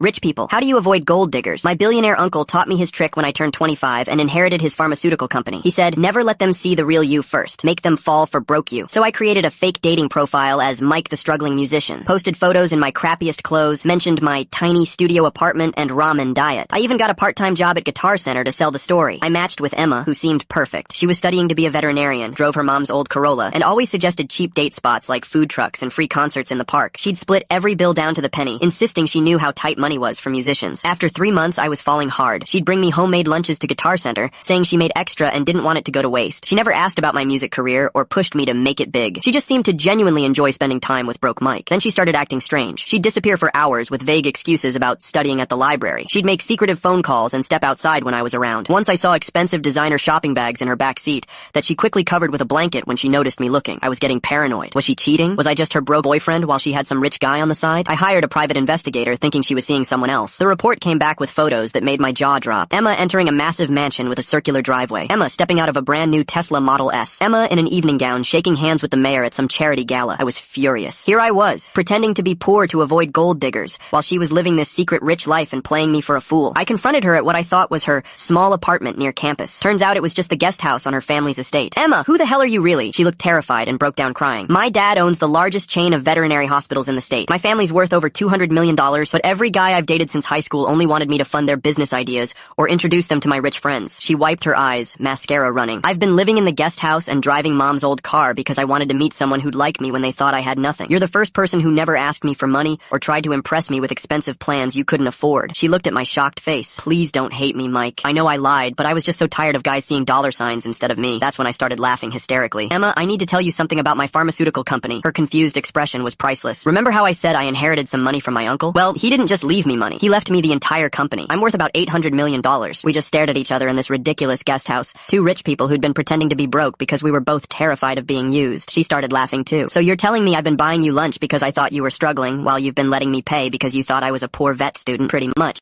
Rich people, how do you avoid gold diggers? My billionaire uncle taught me his trick when I turned 25 and inherited his pharmaceutical company. He said, never let them see the real you first. Make them fall for broke you. So I created a fake dating profile as Mike the struggling musician, posted photos in my crappiest clothes, mentioned my tiny studio apartment and ramen diet. I even got a part-time job at Guitar Center to sell the story. I matched with Emma, who seemed perfect. She was studying to be a veterinarian, drove her mom's old Corolla, and always suggested cheap date spots like food trucks and free concerts in the park. She'd split every bill down to the penny, insisting she knew how tight money was for musicians. After 3 months, I was falling hard. She'd bring me homemade lunches to Guitar Center, saying she made extra and didn't want it to go to waste. She never asked about my music career or pushed me to make it big. She just seemed to genuinely enjoy spending time with broke Mike. Then she started acting strange. She'd disappear for hours with vague excuses about studying at the library. She'd make secretive phone calls and step outside when I was around. Once I saw expensive designer shopping bags in her back seat that she quickly covered with a blanket when she noticed me looking. I was getting paranoid. Was she cheating? Was I just her bro boyfriend while she had some rich guy on the side? I hired a private investigator thinking she was seeing someone else. The report came back with photos that made my jaw drop. Emma entering a massive mansion with a circular driveway. Emma stepping out of a brand new Tesla Model S. Emma in an evening gown shaking hands with the mayor at some charity gala. I was furious. Here I was, pretending to be poor to avoid gold diggers, while she was living this secret rich life and playing me for a fool. I confronted her at what I thought was her small apartment near campus. Turns out it was just the guest house on her family's estate. Emma, who the hell are you really? She looked terrified and broke down crying. My dad owns the largest chain of veterinary hospitals in the state. My family's worth over $200 million, but every guy I've dated since high school only wanted me to fund their business ideas or introduce them to my rich friends. She wiped her eyes, mascara running. I've been living in the guest house and driving mom's old car because I wanted to meet someone who'd like me when they thought I had nothing. You're the first person who never asked me for money or tried to impress me with expensive plans you couldn't afford. She looked at my shocked face. Please don't hate me, Mike. I know I lied, but I was just so tired of guys seeing dollar signs instead of me. That's when I started laughing hysterically. Emma, I need to tell you something about my pharmaceutical company. Her confused expression was priceless. Remember how I said I inherited some money from my uncle? Well, he didn't just leave me money. He left me the entire company. I'm worth about $800 million. We just stared at each other in this ridiculous guest house. Two rich people who'd been pretending to be broke because we were both terrified of being used. She started laughing too. So you're telling me I've been buying you lunch because I thought you were struggling while you've been letting me pay because you thought I was a poor vet student? Pretty much.